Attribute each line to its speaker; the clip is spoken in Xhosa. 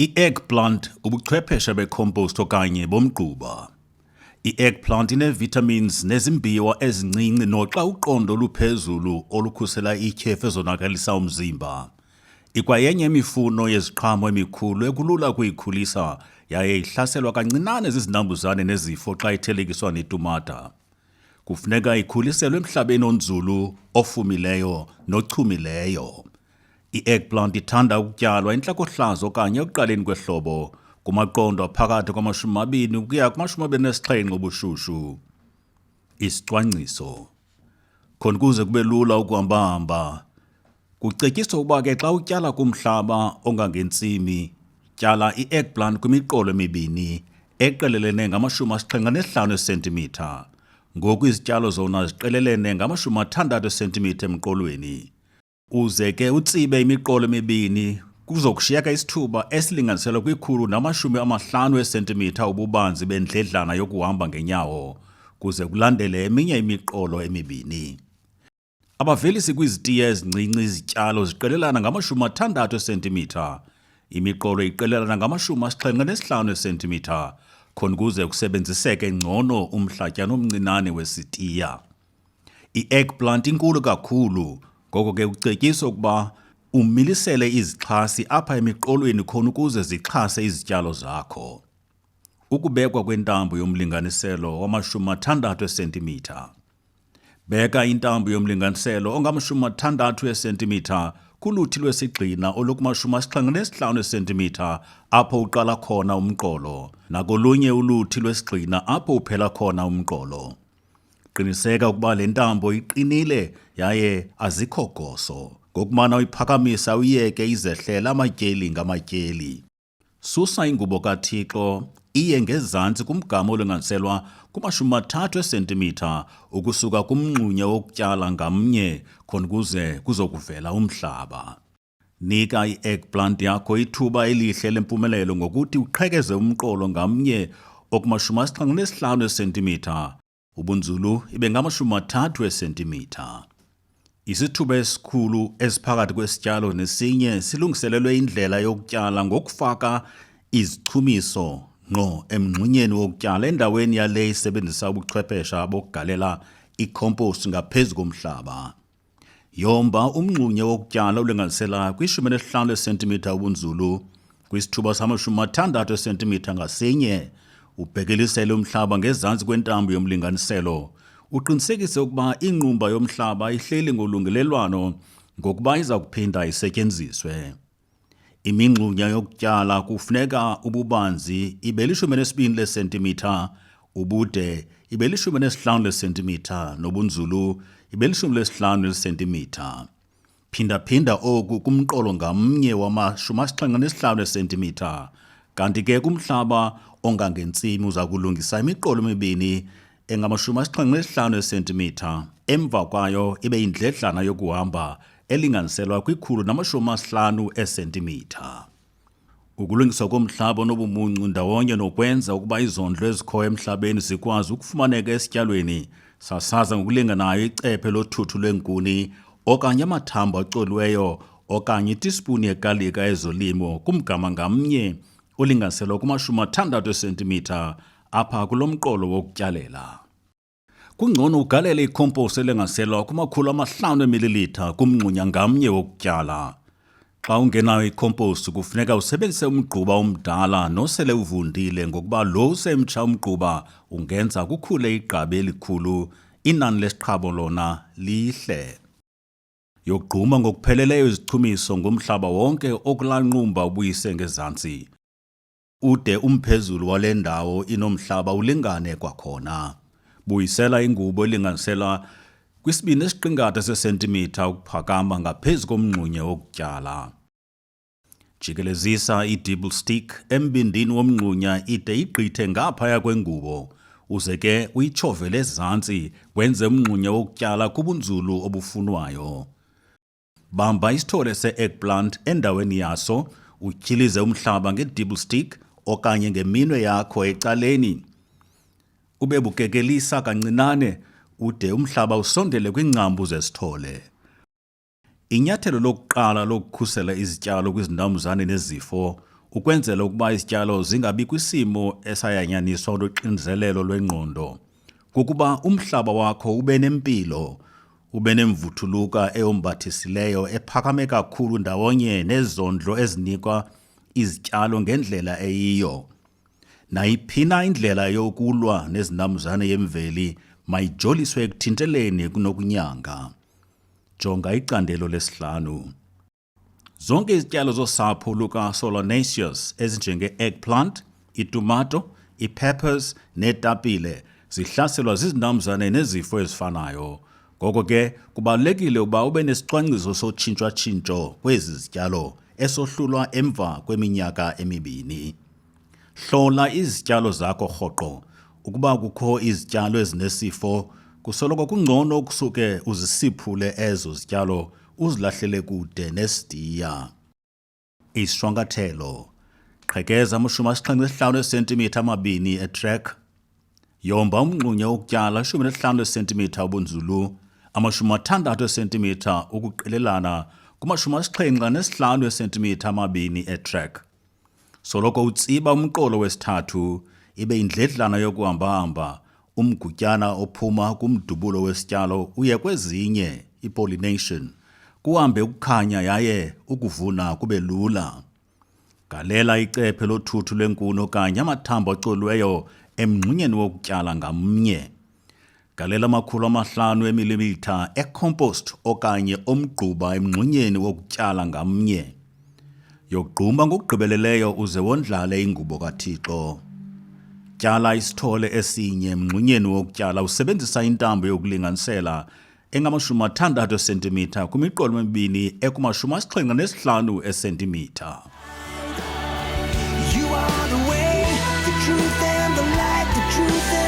Speaker 1: I-Eggplant ubuchwepheshe becompost okanye bomgquba. I-eggplant ine-vitamins nezimbiwa ezincinci noxa uqondo oluphezulu olukhusela ityhefu ezonakalisa umzimba. Ikwayenye yemifuno yeziqhamo emikhulu ekulula ukuyikhulisa yaye ihlaselwa kancinane zizinambuzane nezifo xa ithelekiswa netumata. Kufuneka ikhuliselwe emhlabeni onzulu, ofumileyo nochumileyo. I-eggplant ithanda ukutyalwa intlakohlaza okanye ekuqaleni kwehlobo kumaqondo aphakathi kwama-20 ukuya kuma-27 ubushushu. Isicwangciso. Khona ukuze kube lula ukuhamba-hamba, kucetyiswa ukuba ke xa utyala kumhlaba ongangentsimi, tyala i-eggplant kwimiqolo emibini eqelelene ngama-75 cm. Ngoku izityalo zona ziqelelene ngama-60 cm emqolweni. Uze ke utsibe imiqolo emibini kuzokushiyeka isithuba esilinganiselwa kwi-150 cm ububanzi bendledlana yokuhamba ngenyawo, kuze kulandele eminye imiqolo emibini. Abavelisi kwizitiya ezincinci izityalo ziqelelana ngama-60 cm, imiqolo iqelelana ngama-75 cm, khona ukuze kusebenziseke ngcono umhlatyana omncinane wesitiya. I-eggplant inkulu kakhulu, ngoko ke kucetyiswa ukuba umilisele izixhasi apha emiqolweni khona ukuze zixhase izityalo zakho. Ukubekwa kwentambo yomlinganiselo wama-60 cm. Beka intambo yomlinganiselo ongama-60 cm kuluthi lwesigxina olukuma-75 cm apho uqala khona umqolo, nakolunye uluthi lwesigxina apho uphela khona umqolo. Qiniseka ukuba le ntambo iqinile yaye azikho goso, ngokumana uyiphakamisa uyiyeke izehlela amatyeli ngamatyeli. Susa ingubo kaThixo iye ngezantsi kumgama olinganiselwa kuma-30 cm ukusuka kumngxunya wokutyala ngamnye khona ukuze kuzokuvela umhlaba. Nika i-eggplant yakho ithuba elihle lempumelelo ngokuthi uqhekeze umqolo ngamnye okuma-75 cm, ubunzulu ibe ngama-30 cm. Isithuba esikhulu esiphakathi kwesityalo nesinye silungiselelwe indlela yokutyala ngokufaka izichumiso ngqo emngxunyeni wokutyala endaweni yale isebenzisa ubuchwephesha bokugalela i-compost ngaphezu komhlaba. Yomba umngxunya wokutyala ulinganisela kwi-15 cm ubunzulu kwisithuba sama-60 cm ngasinye, ubhekelisele umhlaba ngezantsi kwentambo yomlinganiselo. Uqinisekise ukuba ingqumba yomhlaba ihleli ngolungelelwano ngokuba iza kuphinda isetyenziswe. Imingxunya yokutyala kufuneka ububanzi ibe li-12 cm, ubude ibe li-15 cm nobunzulu ibe li-15 cm. Phinda-phinda oku kumqolo ngamnye wama-75 cm, kanti ke kumhlaba ongangentsimi uza kulungisa imiqolo emibini engama-75 cm, emva kwayo ibe yindledlana yokuhamba elinganiselwa kwi-150 cm. Ukulungiswa komhlaba onobumuncu ndawonye nokwenza ukuba izondlo ezikhoyo emhlabeni zikwazi ukufumaneka esityalweni, sasaza ngokulinganayo icephe lothuthu lwenkuni okanye amathambo acoliweyo okanye itispuni yekalika ezolimo kumgama ngamnye olinganiselwa kuma-60 cm apha kulo mqolo wokutyalela. Kungcono ugalele i-compost elinganiselwa kuma-500 ml kumngxunya ngamnye wokutyala. Xa ungenayo i-compost kufuneka usebenzise umgquba omdala nosele uvundile ngokuba lo usemtsha umgquba ungenza kukhule igqabi elikhulu, inani lesiqhamo lona lihle. Yogquma ngokupheleleyo izichumiso ngomhlaba wonke okulaa nqumba ubuyise ngezantsi, ude umphezulu wale ndawo inomhlaba ulingane kwakhona. Buyisela ingubo elinganiselwa kwi-2 cm ukuphakama ngaphezu komngxunya wokutyala. Jikelezisa i-dibble stick embindini womngxunya ide igqithe ngaphaya kwengubo, uze ke uyitshovele ezantsi wenze umngxunya wokutyala kubunzulu obufunwayo. Bamba isithole se-eggplant endaweni yaso, utyhilize umhlaba nge-dibble stick okanye ngeminwe yakho ecaleni. Ube bukekelisa kancinane ude umhlaba usondele kwiingcambu zesithole. Inyathelo lokuqala lokukhusela izityalo kwizinambuzane nezifo ukwenzela ukuba izityalo zingabi kwisimo esayanyaniswa noxinzelelo lwengqondo, kukuba umhlaba wakho ube nempilo, ube nemvuthuluka eyombathisileyo ephakame kakhulu ndawonye nezondlo ezinikwa izityalo ngendlela eyiyo. Nayiphina indlela yokulwa nezinambuzane yemveli mayijoliswe ekuthinteleni kunokunyanga. Jonga icandelo lesi-5. Zonke izityalo zosapho luka-Solanaceous ezinjenge-eggplant, itumato, ii-peppers neetapile zihlaselwa zizinambuzane nezifo ezifanayo. Ngoko ke kubalulekile ukuba ube nesicwangciso sotshintsha-tshintsho kwezi zityalo esohlulwa emva kweminyaka emi-2. Hlola izityalo zakho rhoqo. Ukuba kukho izityalo ezinesifo, kusoloko kungcono ukusuke uzisiphule ezo zityalo uzilahlele kude nesidiya. Isishwankathelo. Qhekeza ama-75 cm amabini etrek. Yomba umngxunya wokutyala 15 cm ubunzulu, 60 cm ukuqelelana kuma-75 cm amabini etrek. Soloko utsiba umqolo wesithathu, ibe indledlana yokuhamba-hamba, umgutyana ophuma kumdubulo wesityalo uye kwezinye, i-pollination, kuhambe ukukhanya yaye ukuvuna kube lula. Galela icephe lothuthu lwenkuni okanye amathambo acoliweyo emngxunyeni wokutyala ngamnye. Galela 500 mm ecompost okanye omgquba emngxunyeni wokutyala ngamnye. Yogquma ngokugqibeleleyo uze wondlale ingubo kaThixo. Tyala isithole esinye emngxunyeni wokutyala usebenzisa intambo yokulinganisela engama-60 cm kwimiqolo emibini ekuma-75 cm.
Speaker 2: You are the way, the truth and the light, the truth and